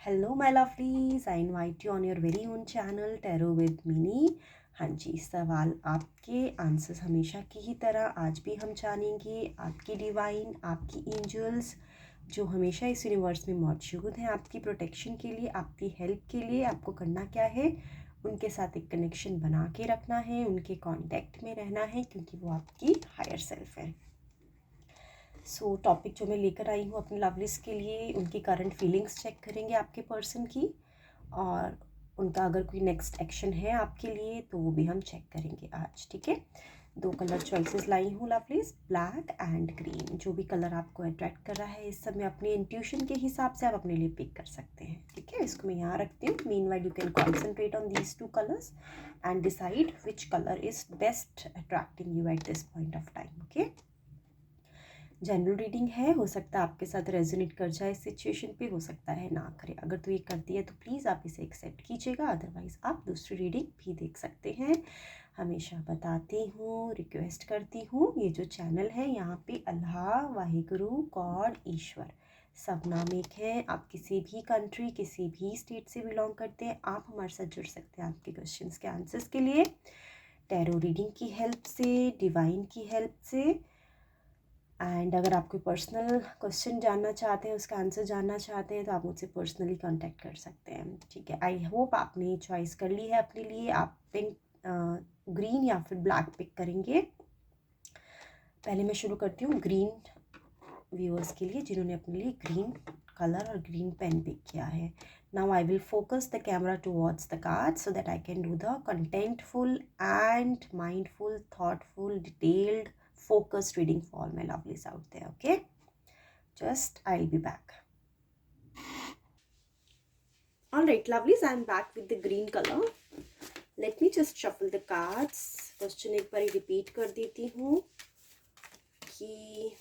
Hello my lovelies, I invite you on your very own channel tarot with mini. हाँ जी, सवाल आपके, answers हमेशा की ही तरह आज भी हम जानेंगे। आपकी डिवाइन, आपकी एंजल्स जो हमेशा इस यूनिवर्स में मौजूद हैं आपकी प्रोटेक्शन के लिए, आपकी हेल्प के लिए, आपको करना क्या है, उनके साथ एक कनेक्शन बना के रखना है, उनके कांटेक्ट में रहना है, क्योंकि वो आपकी हायर सेल्फ है। सो टॉपिक जो मैं लेकर आई हूँ अपने लवलिस के लिए, उनकी करंट फीलिंग्स चेक करेंगे आपके पर्सन की, और उनका अगर कोई नेक्स्ट एक्शन है आपके लिए तो वो भी हम चेक करेंगे आज। ठीक है, 2 कलर चॉइसेस लाई हूँ लवलिस, ब्लैक एंड ग्रीन। जो भी कलर आपको अट्रैक्ट कर रहा है इस समय अपने इंट्यूशन के हिसाब से आप अपने लिए पिक कर सकते हैं। ठीक है, इसको मैं यहाँ रखती हूँ। Meanwhile you can concentrate on these 2 colours and decide which colour is best attracting you at this point of time. Okay, general reading है, हो सकता है आपके साथ रेजोनेट कर जाए इस सिचुएशन पे, हो सकता है ना करे। अगर तो ये करती है तो प्लीज़ आप इसे एक्सेप्ट कीजिएगा, अदरवाइज़ आप दूसरी रीडिंग भी देख सकते हैं। हमेशा बताती हूँ, रिक्वेस्ट करती हूँ, ये जो चैनल है यहाँ पे अल्लाह, वाहिगुरु, गॉड, ईश्वर सब नाम एक है। आप किसी भी कंट्री, किसी भी स्टेट से बिलोंग करते हैं, आप हमारे साथ जुड़ सकते हैं आपके क्वेश्चंस के आंसर्स के लिए, टैरो रीडिंग की हेल्प से, डिवाइन की हेल्प से। एंड अगर आप कोई पर्सनल क्वेश्चन जानना चाहते हैं, उसका आंसर जानना चाहते हैं, तो आप मुझसे पर्सनली कांटेक्ट कर सकते हैं। ठीक है, आई होप आपने चॉइस कर ली है अपने लिए। आप पिंक, ग्रीन या फिर ब्लैक पिक करेंगे। पहले मैं शुरू करती हूँ ग्रीन व्यूअर्स के लिए जिन्होंने अपने लिए ग्रीन कलर और ग्रीन पेन पिक किया है। Now I will focus the camera towards the card so that I can do the contentful and mindful, thoughtful, detailed, focused reading for all my lovelies out there. Okay, just I'll be back. All right, lovelies, I'm back with the green color. Let me just shuffle the cards. Question एक बार repeat कर देती हूँ कि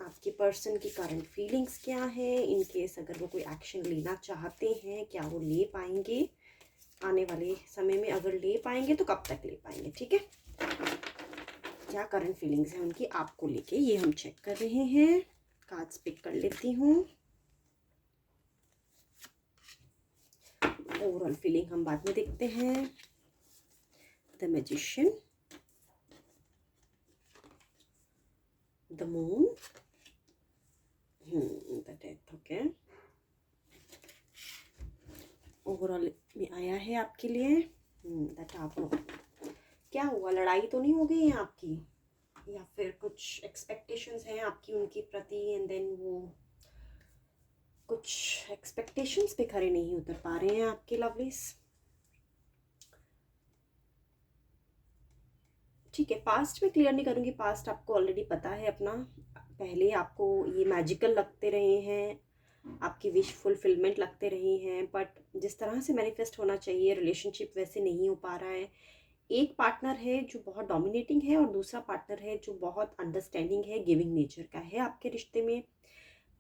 आपके person की current feelings क्या है, in case अगर वो कोई एक्शन लेना चाहते हैं क्या वो ले पाएंगे आने वाले समय में, अगर ले पाएंगे तो कब तक ले पाएंगे। ठीक है, क्या करंट फीलिंग्स हैं उनकी आपको लेके, ये हम चेक कर रहे हैं। कार्ड्स पिक कर लेती हूँ। ओवरऑल फीलिंग हम बाद में देखते हैं। The magician, the moon, the death. Okay, overall में आया है आपके लिए द टावर। क्या हुआ, लड़ाई तो नहीं हो गई है आपकी, या फिर कुछ एक्सपेक्टेशंस हैं आपकी उनके प्रति, एंड देन वो कुछ एक्सपेक्टेशंस पे खरे नहीं उतर पा रहे हैं आपके लवलीज। ठीक है, पास्ट में क्लियर नहीं करूँगी, पास्ट आपको ऑलरेडी पता है अपना। पहले आपको ये मैजिकल लगते रहे हैं, आपकी विश फुलफिलमेंट लगते रहे हैं, बट जिस तरह से मैनिफेस्ट होना चाहिए रिलेशनशिप वैसे नहीं हो पा रहा है। एक पार्टनर है जो बहुत डोमिनेटिंग है और दूसरा पार्टनर है जो बहुत अंडरस्टैंडिंग है, गिविंग नेचर का है आपके रिश्ते में।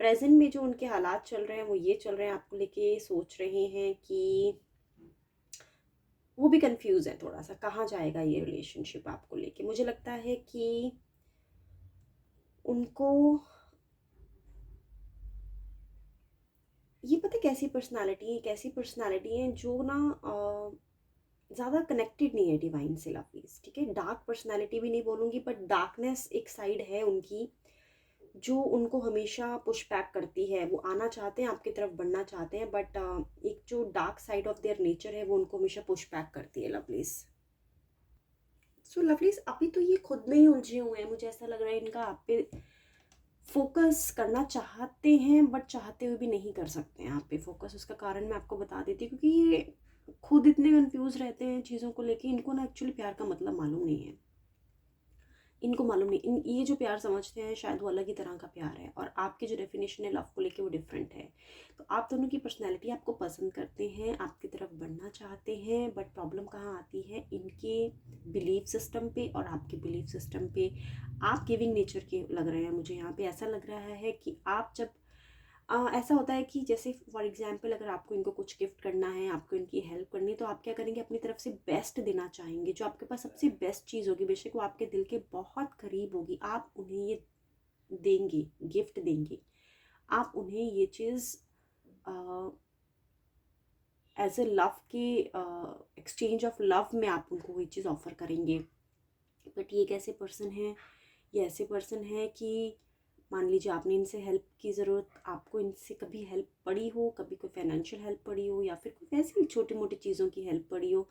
प्रेजेंट में जो उनके हालात चल रहे हैं वो ये चल रहे हैं, आपको लेके सोच रहे हैं कि वो भी कंफ्यूज है थोड़ा सा, कहाँ जाएगा ये रिलेशनशिप आपको लेके। मुझे लगता है कि उनको ये पता कैसी पर्सनालिटी है, कैसी पर्सनालिटी है जो ना ज़्यादा कनेक्टेड नहीं है डिवाइन से लवलीज। ठीक है, डार्क पर्सनालिटी भी नहीं बोलूँगी, बट डार्कनेस एक साइड है उनकी जो उनको हमेशा पुश बैक करती है। वो आना चाहते हैं आपकी तरफ, बढ़ना चाहते हैं, बट एक जो dark side of their nature है वो उनको हमेशा पुश बैक करती है लवलीज। सो लवलीज अभी तो ये खुद में ही उलझे हुए हैं, मुझे ऐसा लग रहा है इनका आप पे फोकस करना चाहते हैं बट चाहते हुए भी नहीं कर सकते हैं आप पे फोकस। उसका कारण मैं आपको बता देती हूँ, क्योंकि ये खुद इतने कंफ्यूज रहते हैं चीज़ों को लेके, इनको ना एक्चुअली प्यार का मतलब मालूम नहीं है। इनको मालूम नहीं, ये जो प्यार समझते हैं शायद वो अलग ही तरह का प्यार है, और आपकी जो डेफिनेशन है लव को लेके वो डिफरेंट है। तो आप दोनों की पर्सनैलिटी आपको पसंद करते हैं, आपकी तरफ बढ़ना चाहते हैं, बट प्रॉब्लम कहाँ आती है, इनके बिलीफ सिस्टम पे और आपके बिलीफ सिस्टम पे। आप गिविंग नेचर के लग रहे हैं मुझे, यहाँ पे ऐसा लग रहा है कि आप जब ऐसा होता है कि जैसे फॉर एग्जांपल अगर आपको इनको कुछ गिफ्ट करना है, आपको इनकी हेल्प करनी है, तो आप क्या करेंगे, अपनी तरफ से बेस्ट देना चाहेंगे। जो आपके पास सबसे बेस्ट चीज़ होगी, बेशक वो आपके दिल के बहुत करीब होगी, आप उन्हें ये देंगे, गिफ्ट देंगे। आप उन्हें ये चीज़ एज ए लव के एक्सचेंज ऑफ लव में आप उनको कोई चीज़ ऑफ़र करेंगे। बट ये एक ऐसे पर्सन हैं, ये ऐसे पर्सन हैं कि मान लीजिए आपने इनसे हेल्प की ज़रूरत, आपको इनसे कभी हेल्प पड़ी हो, कभी कोई फाइनेंशियल हेल्प पड़ी हो या फिर कोई वैसी ही छोटी मोटी चीज़ों की हेल्प पड़ी हो,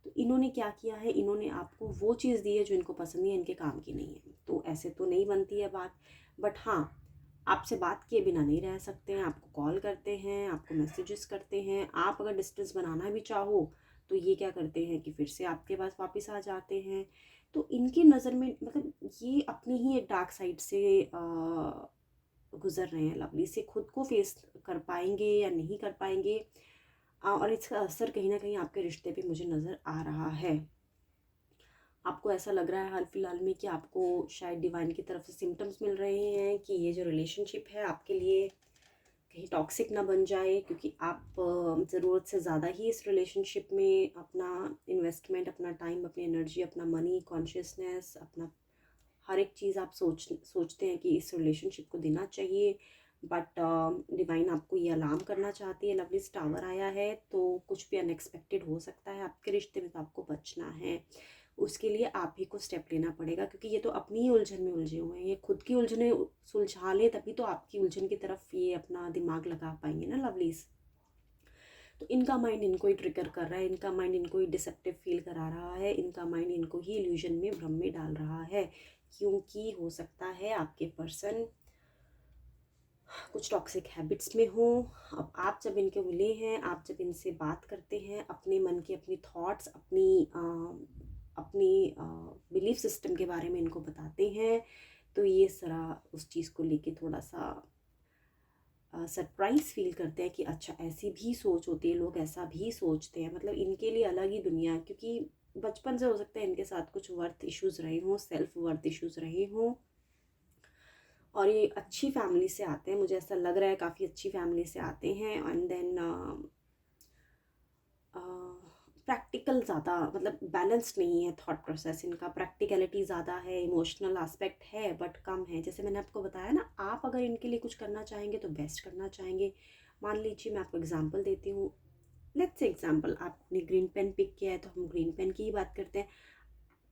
तो इन्होंने क्या किया है, इन्होंने आपको वो चीज़ दी है जो इनको पसंद नहीं है, इनके काम की नहीं है। तो ऐसे तो नहीं बनती है बात, बट हाँ, आपसे बात किए बिना नहीं रह सकते हैं, आपको कॉल करते हैं, आपको मैसेजेस करते हैं। आप अगर डिस्टेंस बनाना भी चाहो तो ये क्या करते हैं कि फिर से आपके पास वापस आ जाते हैं। तो इनकी नज़र में मतलब ये अपनी ही एक डार्क साइड से गुजर रहे हैं लवली से। खुद को फेस कर पाएंगे या नहीं कर पाएंगे, और इसका असर कहीं ना कहीं आपके रिश्ते पे मुझे नज़र आ रहा है। आपको ऐसा लग रहा है हाल फिलहाल में कि आपको शायद डिवाइन की तरफ से सिम्टम्स मिल रहे हैं कि ये जो रिलेशनशिप है आपके लिए कहीं टॉक्सिक ना बन जाए, क्योंकि आप ज़रूरत से ज़्यादा ही इस रिलेशनशिप में अपना इन्वेस्टमेंट, अपना टाइम, अपनी एनर्जी, अपना मनी, कॉन्शियसनेस, अपना हर एक चीज़ आप सोचते हैं कि इस रिलेशनशिप को देना चाहिए। बट डिवाइन आपको ये अलार्म करना चाहती है। लवली टावर आया है तो कुछ भी अनएक्सपेक्टेड हो सकता है आपके रिश्ते में, तो आपको बचना है। उसके लिए आप ही को स्टेप लेना पड़ेगा, क्योंकि ये तो अपनी ही उलझन में उलझे हुए हैं। ये खुद की उलझने सुलझा ले तभी तो आपकी उलझन की तरफ ये अपना दिमाग लगा पाएंगे ना लवलीज। तो इनका माइंड इनको ही ट्रिगर कर रहा है, इनका माइंड इनको ही डिसेप्टिव फील करा रहा है, इनका माइंड इनको ही इल्यूजन में, भ्रम में डाल रहा है। क्योंकि हो सकता है आपके पर्सन कुछ टॉक्सिक हैबिट्स में हो। अब आप जब इनके मिले हैं, आप जब इनसे बात करते हैं, अपने मन की अपनी थॉट्स, अपनी बिलीफ सिस्टम के बारे में इनको बताते हैं, तो ये सारा उस चीज़ को लेके थोड़ा सा सरप्राइज फील करते हैं कि अच्छा ऐसी भी सोच होती है, लोग ऐसा भी सोचते हैं। मतलब इनके लिए अलग ही दुनिया है, क्योंकि बचपन से हो सकता है इनके साथ कुछ वर्थ इश्यूज़ रहे हों, सेल्फ वर्थ इश्यूज़ रहे हों, और ये अच्छी फैमिली से आते हैं। मुझे ऐसा लग रहा है काफ़ी अच्छी फैमिली से आते हैं। एंड देन प्रैक्टिकल ज़्यादा, मतलब बैलेंस्ड नहीं है थॉट प्रोसेस इनका। प्रैक्टिकलिटी ज़्यादा है, इमोशनल एस्पेक्ट है बट कम है। जैसे मैंने आपको बताया ना, आप अगर इनके लिए कुछ करना चाहेंगे तो बेस्ट करना चाहेंगे। मान लीजिए मैं आपको एग्जांपल देती हूँ। लेट्स से एग्जांपल, आपने ग्रीन पेन पिक किया है तो हम ग्रीन पेन की ही बात करते हैं।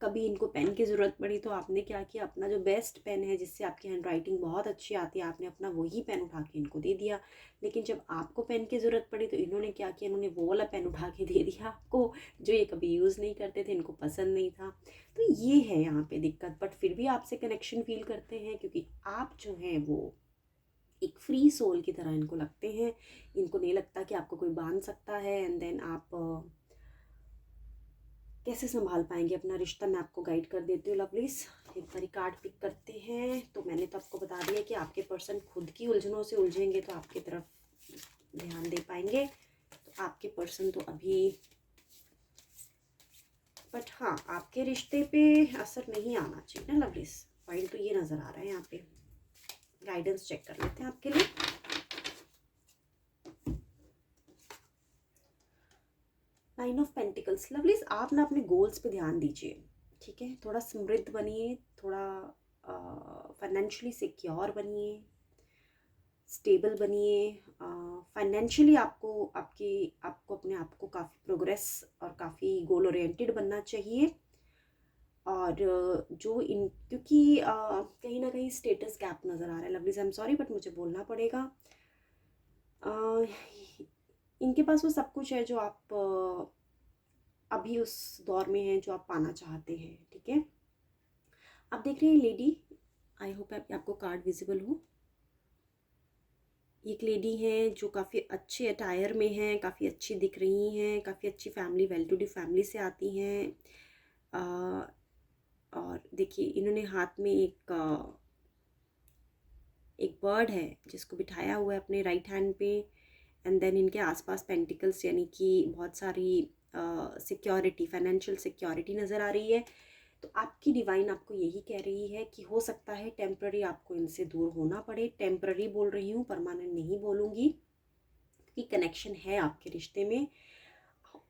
कभी इनको पेन की ज़रूरत पड़ी तो आपने क्या किया, अपना जो बेस्ट पेन है जिससे आपकी हैंड राइटिंग बहुत अच्छी आती है, आपने अपना वही पेन उठा के इनको दे दिया। लेकिन जब आपको पेन की ज़रूरत पड़ी तो इन्होंने क्या किया, इन्होंने वो वाला पेन उठा के दे दिया आपको जो ये कभी यूज़ नहीं करते थे, इनको पसंद नहीं था। तो ये है यहाँ पे दिक्कत। बट फिर भी आपसे कनेक्शन फील करते हैं, क्योंकि आप जो हैं वो एक फ्री सोल की तरह इनको लगते हैं। इनको नहीं लगता कि आपको कोई बांध सकता है। एंड देन आप कैसे संभाल पाएंगे अपना रिश्ता, मैं आपको गाइड कर देती हूँ लवलीज। एक बारी कार्ड पिक करते हैं। तो मैंने तो आपको बता दिया कि आपके पर्सन खुद की उलझनों से उलझेंगे तो आपकी तरफ ध्यान दे पाएंगे। तो आपके पर्सन तो अभी, बट हाँ, आपके रिश्ते पे असर नहीं आना चाहिए ना लवलीज। पॉइंट तो ये नज़र आ रहा है यहाँ पे। गाइडेंस चेक कर लेते हैं आपके लिए। Nine of pentacles. लवलीज, आप ना अपने गोल्स पे ध्यान दीजिए, ठीक है। थोड़ा समृद्ध बनिए, थोड़ा फाइनेंशियली सिक्योर बनिए, स्टेबल बनिए। फाइनेंशियली आपको अपने आप को काफ़ी प्रोग्रेस और काफ़ी गोल ओरिएंटेड बनना चाहिए। और जो इन, क्योंकि कहीं ना कहीं स्टेटस गैप नज़र आ रहा है lovelies. I am sorry but मुझे बोलना पड़ेगा। इनके पास वो सब कुछ है जो आप अभी उस दौर में हैं जो आप पाना चाहते हैं, ठीक है। आप देख रहे हैं लेडी, आई होप आपको कार्ड विजिबल हो। एक लेडी हैं जो काफ़ी अच्छे अटायर में हैं, काफ़ी अच्छी दिख रही हैं, काफ़ी अच्छी family, well to do family से आती हैं। और देखिए इन्होंने हाथ में एक बर्ड है जिसको बिठाया हुआ है अपने राइट हैंड पे। एंड देन इनके आसपास पेंटिकल्स, यानी कि बहुत सारी सिक्योरिटी, फाइनेंशियल सिक्योरिटी नज़र आ रही है। तो आपकी डिवाइन आपको यही कह रही है कि हो सकता है टेम्प्ररी आपको इनसे दूर होना पड़े। टेम्प्ररी बोल रही हूँ, परमानेंट नहीं बोलूँगी, कि कनेक्शन है आपके रिश्ते में।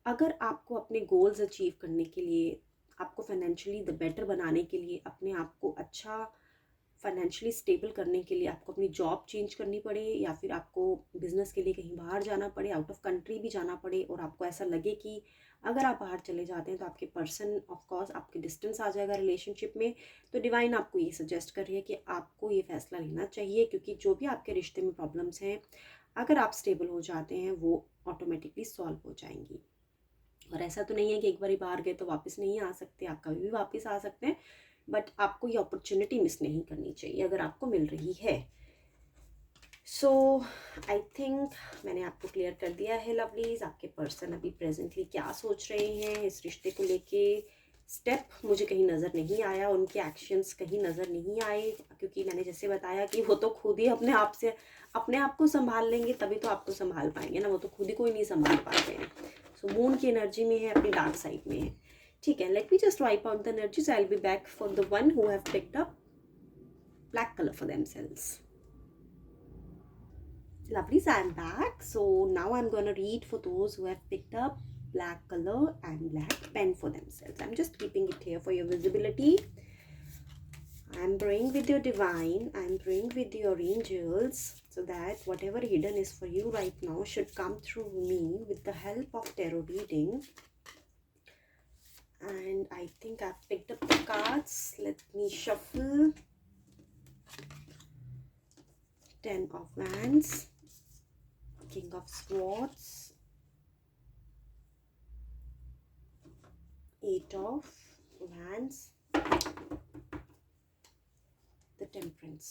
अगर आपको अपने गोल्स अचीव करने के लिए, आपको फाइनेंशियली द बेटर बनाने के लिए, अपने आप को अच्छा फाइनेंशियली स्टेबल करने के लिए आपको अपनी जॉब चेंज करनी पड़े, या फिर आपको बिजनेस के लिए कहीं बाहर जाना पड़े, आउट ऑफ कंट्री भी जाना पड़े, और आपको ऐसा लगे कि अगर आप बाहर चले जाते हैं तो आपके पर्सन ऑफ कोर्स आपके डिस्टेंस आ जाएगा रिलेशनशिप में, तो डिवाइन आपको ये सजेस्ट कर रही है कि आपको ये फैसला लेना चाहिए, क्योंकि जो भी आपके रिश्ते में प्रॉब्लम्स हैं, अगर आप स्टेबल हो जाते हैं वो ऑटोमेटिकली सॉल्व हो जाएंगी। और ऐसा तो नहीं है कि एक बार बाहर गए तो वापस नहीं आ सकते, आप कभी भी वापस आ सकते हैं, बट आपको ये अपॉर्चुनिटी मिस नहीं करनी चाहिए अगर आपको मिल रही है। सो आई थिंक मैंने आपको क्लियर कर दिया है लवलीज, आपके पर्सन अभी प्रेजेंटली क्या सोच रहे हैं इस रिश्ते को लेके। स्टेप मुझे कहीं नज़र नहीं आया, उनके एक्शंस कहीं नज़र नहीं आए, क्योंकि मैंने जैसे बताया कि वो तो खुद ही अपने आप को संभाल लेंगे, तभी तो आपको संभाल पाएंगे ना, वो तो खुद ही कोई नहीं संभाल पाते हैं। सो मून की एनर्जी में है, अपनी डार्क साइड में है। ठीक है, let me just wipe out the energies, I will be back for the one who have picked up black colour for themselves. Lovelies, I'm back. So now I'm going to read for those who have picked up black color and black pen for themselves. I'm just keeping it here for your visibility. I'm praying with your divine, I'm praying with your angels, so that whatever hidden is for you right now should come through me with the help of tarot reading. And I think I've picked up the cards. Let me shuffle. 10 of Wands, King of Swords, 8 of Wands, the Temperance.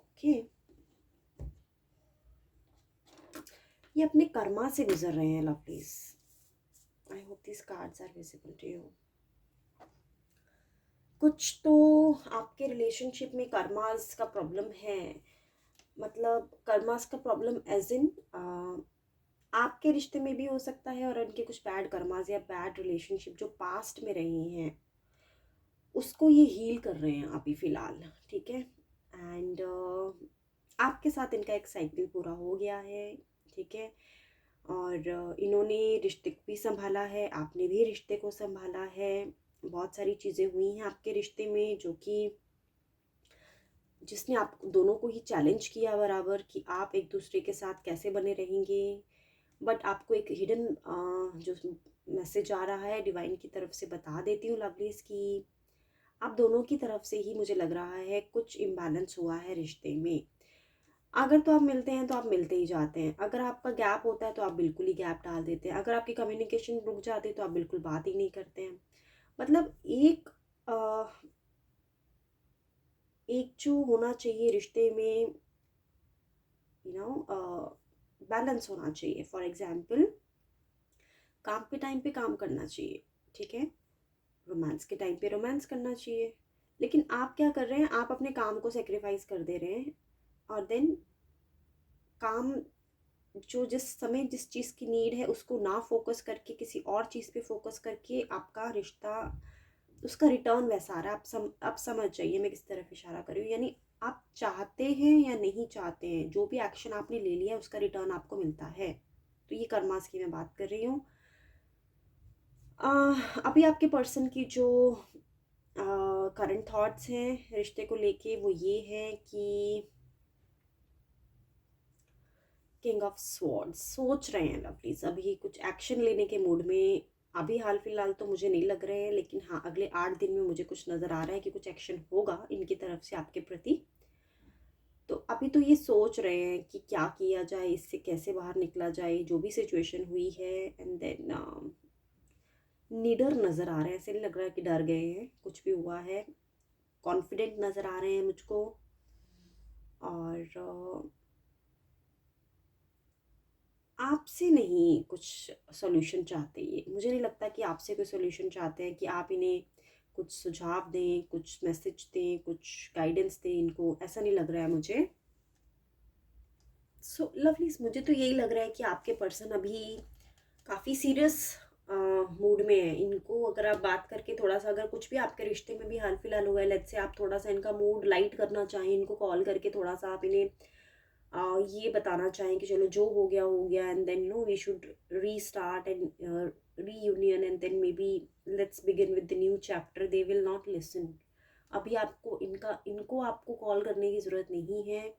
Okay. ये अपने कर्मा से गुजर रहे हैं lovelies. I hope this cards are visible to you. कुछ तो आपके relationship में कर्मास का प्रॉब्लम है, मतलब कर्मास का प्रॉब्लम एज इन आपके रिश्ते में भी हो सकता है, और उनके कुछ बैड कर्मास या बैड रिलेशनशिप जो पास्ट में रहे हैं उसको ये हील कर रहे हैं अभी फ़िलहाल। ठीक है, एंड आपके साथ इनका एक साइकिल पूरा हो गया है। ठीक है, और इन्होंने रिश्ते को भी संभाला है, आपने भी रिश्ते को संभाला है। बहुत सारी चीज़ें हुई हैं आपके रिश्ते में जो कि जिसने आप दोनों को ही चैलेंज किया बराबर कि आप एक दूसरे के साथ कैसे बने रहेंगे। बट आपको एक हिडन जो मैसेज आ रहा है डिवाइन की तरफ से, बता देती हूँ लवलीज की आप दोनों की तरफ से ही मुझे लग रहा है कुछ इम्बैलेंस हुआ है रिश्ते में। अगर तो आप मिलते हैं तो आप मिलते ही जाते हैं, अगर आपका गैप होता है तो आप बिल्कुल ही गैप डाल देते हैं, अगर आपकी कम्युनिकेशन रुक जाती है तो आप बिल्कुल बात ही नहीं करते हैं। मतलब एक जो होना चाहिए रिश्ते में, बैलेंस होना चाहिए। फॉर एग्जाम्पल, काम के टाइम पे काम करना चाहिए, ठीक है, रोमांस के टाइम पे रोमांस करना चाहिए, लेकिन आप क्या कर रहे हैं, आप अपने काम को सेक्रीफाइस कर दे रहे हैं, और देन काम जो जिस समय जिस चीज़ की नीड है उसको ना फोकस करके किसी और चीज़ पे फोकस करके आपका रिश्ता उसका रिटर्न वैसा आ रहा है। आप समझ जाइए मैं किस तरफ इशारा कर रही हूँ, यानी आप चाहते हैं या नहीं चाहते हैं, जो भी एक्शन आपने ले लिया उसका रिटर्न आपको मिलता है। तो ये कर्मास की मैं बात कर रही हूँ। अभी आपके पर्सन की जो करंट थॉट्स हैं रिश्ते को लेके वो ये है कि किंग ऑफ स्वॉर्ड्स सोच रहे हैं लवलीज, अभी कुछ एक्शन लेने के मूड में अभी हाल फिलहाल तो मुझे नहीं लग रहे हैं, लेकिन हाँ अगले 8 दिन में मुझे कुछ नज़र आ रहा है कि कुछ एक्शन होगा इनकी तरफ से आपके प्रति। तो अभी तो ये सोच रहे हैं कि क्या किया जाए, इससे कैसे बाहर निकला जाए, जो भी सिचुएशन हुई है। एंड देन निडर नज़र आ रहे हैं, ऐसे नहीं लग रहा है कि डर गए हैं कुछ भी हुआ है, कॉन्फिडेंट नज़र आ रहे हैं मुझको। और आपसे नहीं कुछ सॉल्यूशन चाहते, ये मुझे नहीं लगता कि आपसे कोई सॉल्यूशन चाहते हैं कि आप इन्हें कुछ सुझाव दें, कुछ मैसेज दें, कुछ गाइडेंस दें इनको, ऐसा नहीं लग रहा है मुझे। सो लवलीज, मुझे तो यही लग रहा है कि आपके पर्सन अभी काफ़ी सीरियस मूड में है। इनको अगर आप बात करके थोड़ा सा, अगर कुछ भी आपके रिश्ते में भी हाल फिलहाल हुआ है, लेट्स से आप थोड़ा सा इनका मूड लाइट करना चाहें, इनको कॉल करके थोड़ा सा आप इन्हें ये बताना चाहें कि चलो जो हो गया, and then we should restart and reunion, and then may be let's begin with the new chapter, they will not listen. अभी आपको इनको आपको कॉल करने की ज़रूरत नहीं है,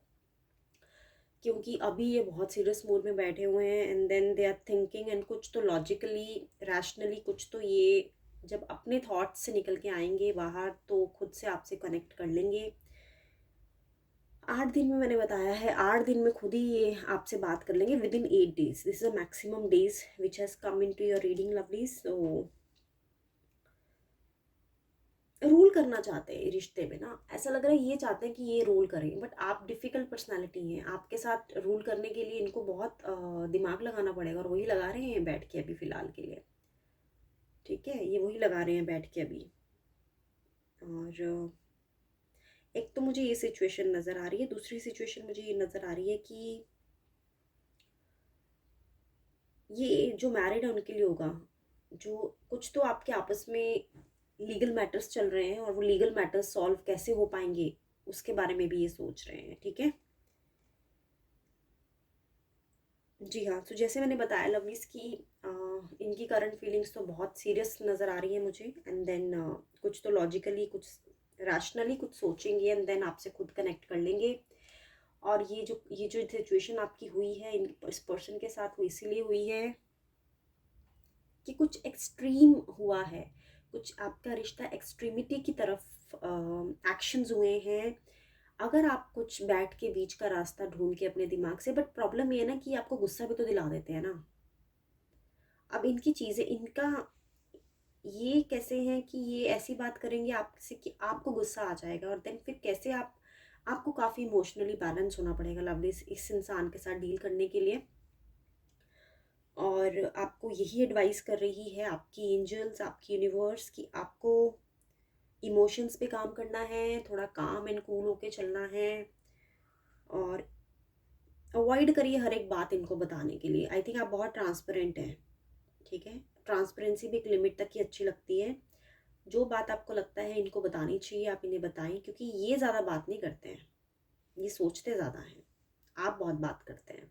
क्योंकि अभी ये बहुत सीरियस मूड में बैठे हुए हैं and then they are thinking, and कुछ तो लॉजिकली रैशनली कुछ तो ये जब अपने थॉट्स से निकल के आएंगे बाहर तो खुद से आपसे कनेक्ट कर लेंगे। 8 दिन में मैंने बताया है, 8 दिन में खुद ही ये आपसे बात कर लेंगे within 8 days। This is a maximum days which has come in to your reading lovely. So rule करना चाहते हैं रिश्ते में ना, ऐसा लग रहा है ये चाहते हैं कि ये रूल करें, बट आप डिफ़िकल्ट पर्सनालिटी हैं, आपके साथ रूल करने के लिए इनको बहुत दिमाग लगाना पड़ेगा, और वही लगा रहे हैं बैठ के अभी फ़िलहाल के लिए। ठीक है, ये वही लगा रहे हैं बैठ के अभी। और एक तो मुझे ये सिचुएशन नज़र आ रही है, दूसरी सिचुएशन मुझे ये नज़र आ रही है कि ये जो मैरिड है उनके लिए होगा, जो कुछ तो आपके आपस में लीगल मैटर्स चल रहे हैं, और वो लीगल मैटर्स सॉल्व कैसे हो पाएंगे उसके बारे में भी ये सोच रहे हैं। ठीक है, जी हाँ, तो जैसे मैंने बताया लवलीज की इनकी करंट फीलिंग्स तो बहुत सीरियस नज़र आ रही है मुझे, एंड देन कुछ तो लॉजिकली कुछ रैशनली कुछ सोचेंगे एंड देन आपसे खुद कनेक्ट कर लेंगे। और ये जो सिचुएशन आपकी हुई है इस पर्सन के साथ, वो इसीलिए हुई है कि कुछ एक्सट्रीम हुआ है, कुछ आपका रिश्ता एक्सट्रीमिटी की तरफ एक्शंस हुए हैं। अगर आप कुछ बैठ के बीच का रास्ता ढूंढ के अपने दिमाग से, बट प्रॉब्लम ये है ना कि आपको गुस्सा भी तो दिला देते हैं ना। अब इनकी चीज़ें इनका ये कैसे हैं कि ये ऐसी बात करेंगे आपसे कि आपको गुस्सा आ जाएगा, और देन फिर कैसे आपको काफ़ी इमोशनली बैलेंस होना पड़ेगा लवली इस इंसान के साथ डील करने के लिए। और आपको यही एडवाइस कर रही है आपकी एंजल्स, आपकी यूनिवर्स, कि आपको इमोशंस पे काम करना है, थोड़ा काम एंड कूल होके चलना है, और अवॉइड करिए हर एक बात इनको बताने के लिए। आई थिंक आप बहुत ट्रांसपेरेंट हैं। ठीक है, ट्रांसपेरेंसी भी एक लिमिट तक ही अच्छी लगती है। जो बात आपको लगता है इनको बतानी चाहिए आप इन्हें बताएं, क्योंकि ये ज़्यादा बात नहीं करते हैं, ये सोचते ज़्यादा हैं, आप बहुत बात करते हैं।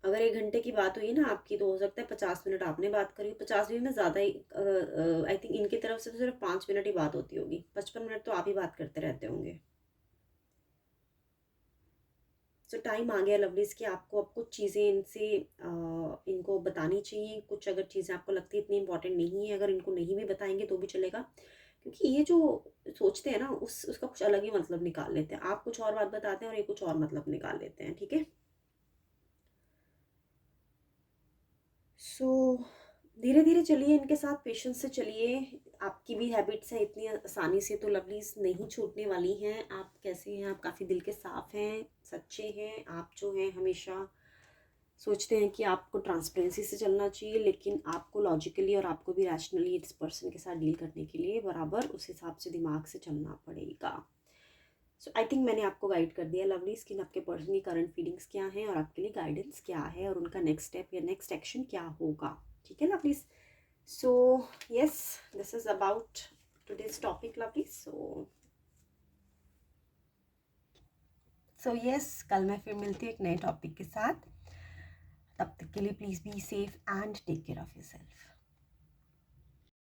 अगर 1 घंटे की बात हुई ना आपकी, तो हो सकता है 50 मिनट आपने बात करी, 50 भी में ज़्यादा ही। आई थिंक इनकी तरफ से तो सिर्फ 5 मिनट ही बात होती होगी, 55 मिनट तो आप ही बात करते रहते होंगे। सो टाइम आ गया लवलीज कि आपको अब कुछ चीज़ें इनसे इनको बतानी चाहिए। कुछ अगर चीज़ें आपको लगती है इतनी इंपॉर्टेंट नहीं है, अगर इनको नहीं भी बताएंगे तो भी चलेगा, क्योंकि ये जो सोचते हैं ना उसका कुछ अलग ही मतलब निकाल लेते हैं। आप कुछ और बात बताते हैं और ये कुछ और मतलब निकाल लेते हैं। ठीक है, सो धीरे धीरे चलिए इनके साथ, पेशेंस से चलिए। आपकी भी हैबिट्स है, इतनी आसानी से तो लवलीज नहीं छूटने वाली हैं। आप कैसे हैं, आप काफ़ी दिल के साफ हैं, सच्चे हैं। आप जो हैं हमेशा सोचते हैं कि आपको ट्रांसपेरेंसी से चलना चाहिए, लेकिन आपको लॉजिकली और आपको भी रैशनली इस पर्सन के साथ डील करने के लिए बराबर उस हिसाब से दिमाग से चलना पड़ेगा। सो आई थिंक मैंने आपको गाइड कर दिया लवली, कि आपके पर्सन की करंट फीलिंग्स क्या हैं और आपके लिए गाइडेंस क्या है और उनका नेक्स्ट स्टेप या नेक्स्ट एक्शन क्या होगा। ठीक है lovely, so yes, this is about today's topic lovely. So yes, कल मैं फिर मिलती हूँ एक नए टॉपिक के साथ। तब तक के लिए please be safe and take care of yourself.